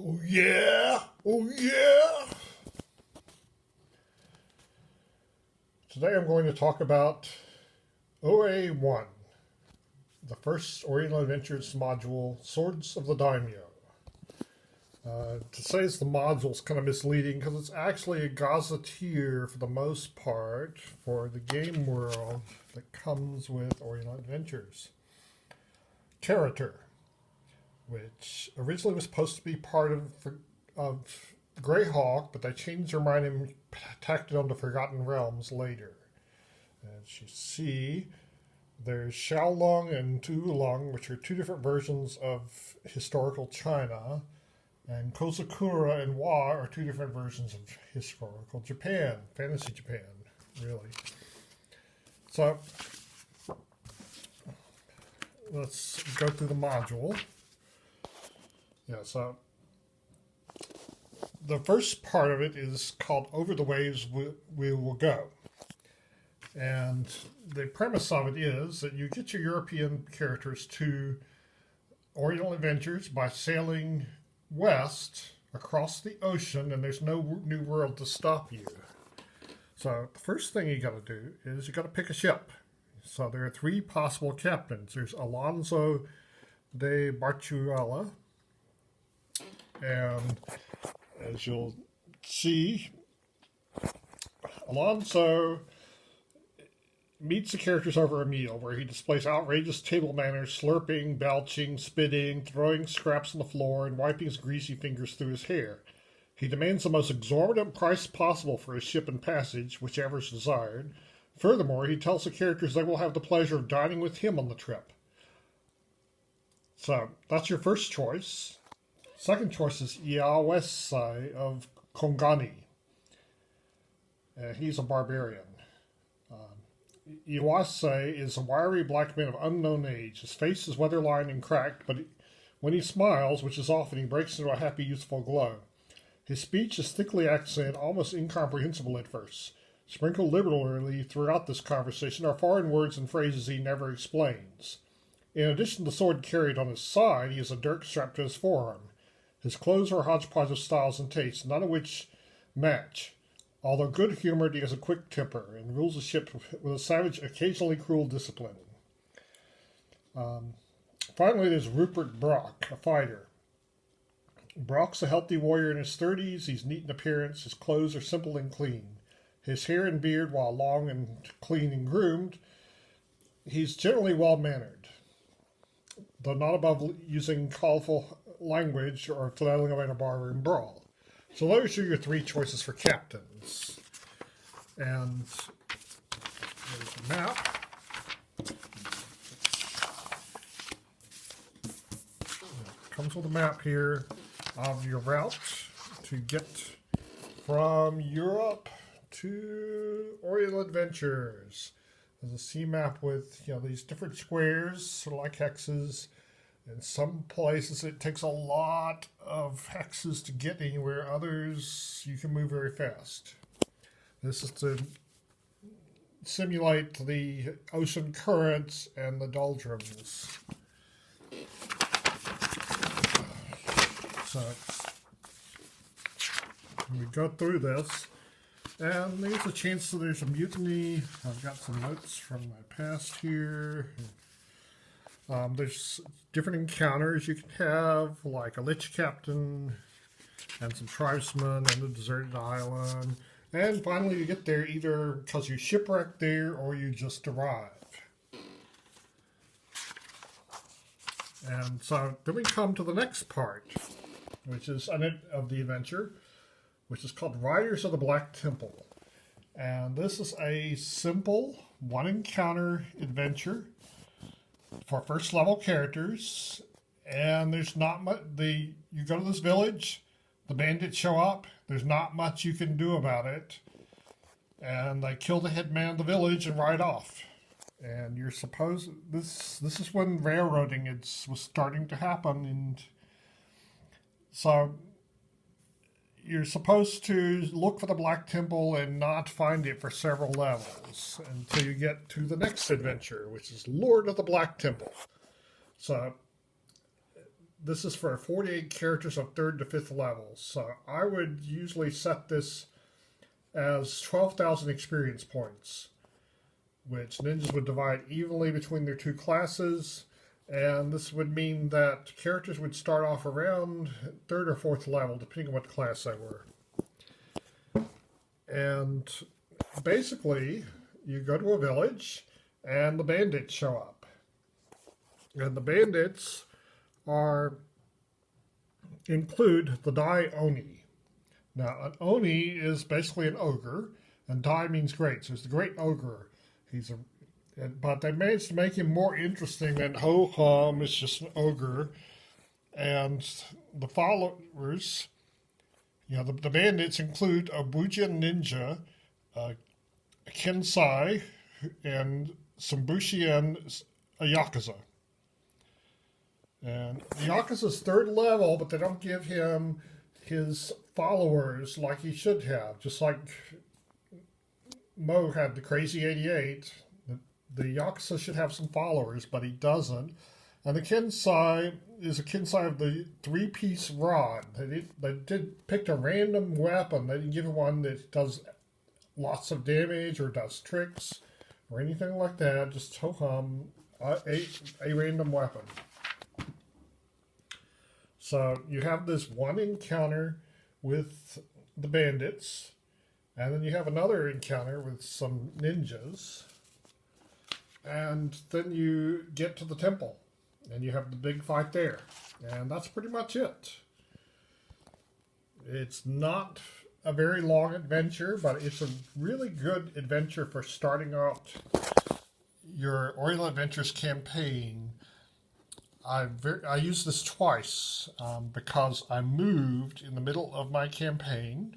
Oh yeah! Oh yeah! Today I'm going to talk about OA1, the first Oriental Adventures module, Swords of the Daimyo. To say it's the module is kind of misleading because it's actually a gazetteer for the most part for the game world that comes with Oriental Adventures. Character, which originally was supposed to be part of Greyhawk, but they changed their mind and tacked it onto Forgotten Realms later. As you see, there's Xiaolong and Tuolong, which are two different versions of historical China, and Kozakura and Wa are two different versions of historical Japan, fantasy Japan, really. So, let's go through the module. Yeah, so the first part of it is called Over the Waves We Will Go. And the premise of it is that you get your European characters to Oriental Adventures by sailing west across the ocean, and there's no new world to stop you. So the first thing you got to do is you got to pick a ship. So there are three possible captains. There's Alonso de Bartuala, and as you'll see, Alonso meets the characters over a meal where he displays outrageous table manners, slurping, belching, spitting, throwing scraps on the floor, and wiping his greasy fingers through his hair. He demands the most exorbitant price possible for his ship and passage, whichever is desired. Furthermore, he tells the characters they will have the pleasure of dining with him on the trip. So, that's your first choice. Second choice is Iawase of Kongani. He's a barbarian. Iwase is a wiry black man of unknown age. His face is weather-lined and cracked, but when he smiles, which is often, he breaks into a happy, youthful glow. His speech is thickly accented, almost incomprehensible at first. Sprinkled liberally throughout this conversation are foreign words and phrases he never explains. In addition to the sword carried on his side, he has a dirk strapped to his forearm. His clothes are a hodgepodge of styles and tastes, none of which match. Although good-humored, he has a quick temper and rules the ship with a savage, occasionally cruel discipline. Finally, there's Rupert Brock, a fighter. Brock's a healthy warrior in his 30s. He's neat in appearance. His clothes are simple and clean. His hair and beard, while long and clean and groomed, he's generally well-mannered, though not above using colorful language or flailing away in a barroom brawl. So those are your three choices for captains. And there's a map. It comes with a map here of your route to get from Europe to Oriental Adventures. There's a sea map with these different squares, sort of like hexes. In some places it takes a lot of hexes to get anywhere. Others you can move very fast. This is to simulate the ocean currents and the doldrums. So we go through this, and there's a chance that there's a mutiny. I've got some notes from my past here. There's different encounters you can have, like a lich captain and some tribesmen and a deserted island. And finally you get there either because you shipwrecked there or you just arrive. And so then we come to the next part, which is of the adventure, which is called Riders of the Black Temple. And this is a simple one-encounter adventure for first level characters, and there's not much. You go to this village, the bandits show up, there's not much you can do about it, and they kill the headman of the village and ride off. And you're supposed, this is when railroading was starting to happen, and so you're supposed to look for the Black Temple and not find it for several levels until you get to the next adventure, which is Lord of the Black Temple. So this is for 48 characters of 3rd to 5th levels. So I would usually set this as 12,000 experience points, which ninjas would divide evenly between their two classes. And this would mean that characters would start off around 3rd or 4th level, depending on what class they were. And basically, you go to a village, and the bandits show up. And the bandits include the Dai Oni. Now, an Oni is basically an ogre, and Dai means great, so it's the great ogre. But they managed to make him more interesting than Ho-Hum is just an ogre. And the followers, the bandits include a Bujin ninja, a Kensai, and some Bushi and a Yakuza. And the Yakuza's 3rd level, but they don't give him his followers like he should have. Just like Mo had the Crazy 88, the Yakuza should have some followers, but he doesn't. And the Kensai is a Kensai of the 3-piece rod. They picked a random weapon. They didn't give him one that does lots of damage or does tricks or anything like that. Just ho-hum, a random weapon. So you have this one encounter with the bandits, and then you have another encounter with some ninjas. And then you get to the temple, and you have the big fight there. And that's pretty much it. It's not a very long adventure, but it's a really good adventure for starting out your Oriental Adventures campaign. I used this twice because I moved in the middle of my campaign.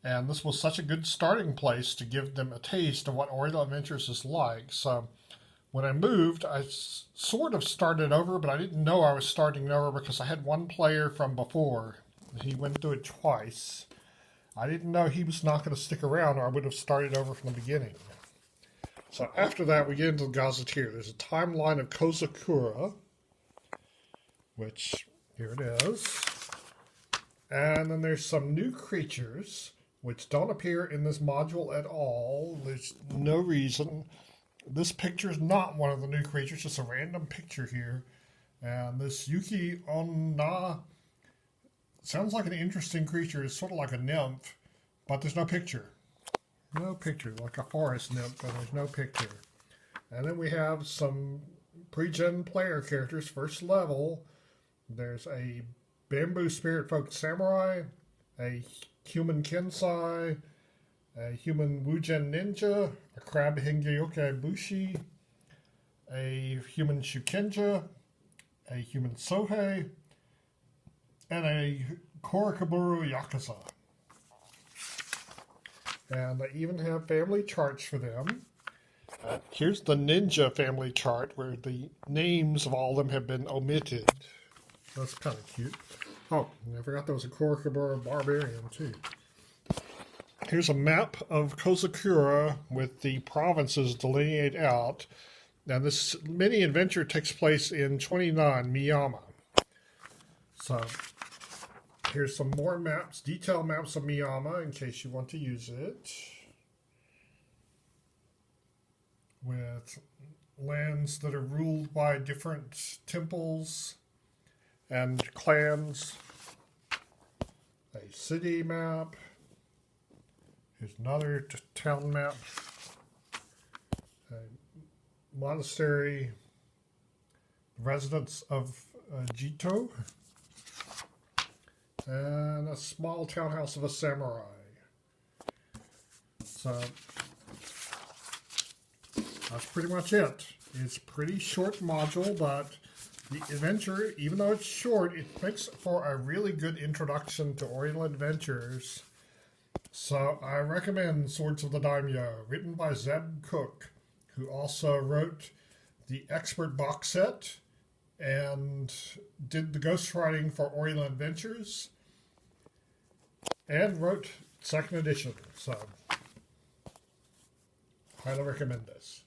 And this was such a good starting place to give them a taste of what Oriental Adventures is like. So when I moved, I sort of started over, but I didn't know I was starting over because I had one player from before. He went through it twice. I didn't know he was not going to stick around, or I would have started over from the beginning. So after that, we get into the Gazetteer. There's a timeline of Kozakura, which, here it is. And then there's some new creatures which don't appear in this module at all. There's no reason. This picture is not one of the new creatures, just a random picture here. And this Yuki Onna sounds like an interesting creature. It's sort of like a nymph, but there's no picture. No picture, like a forest nymph, but there's no picture. And then we have some pre-gen player characters, 1st level. There's a Bamboo Spirit Folk Samurai, a human Kensai, a human Wujen Ninja, a Crab Hingyoke Bushi, a human Shukenja, a human Sohei, and a Korokaburu Yakuza. And I even have family charts for them. Here's the ninja family chart where the names of all of them have been omitted. That's kind of cute. Oh, I forgot there was a Korokabura Barbarian, too. Here's a map of Kozakura with the provinces delineated out. Now, this mini-adventure takes place in 29, Miyama. So, here's some more maps, detailed maps of Miyama, in case you want to use it. With lands that are ruled by different temples and clans. A city map. Here's another town map. A monastery. Residence of Jito. And a small townhouse of a samurai. So that's pretty much it. It's a pretty short module, but the adventure, even though it's short, it makes for a really good introduction to Oriental Adventures. So I recommend Swords of the Daimyo, written by Zeb Cook, who also wrote the Expert box set and did the ghostwriting for Oriental Adventures and wrote 2nd edition. So highly recommend this.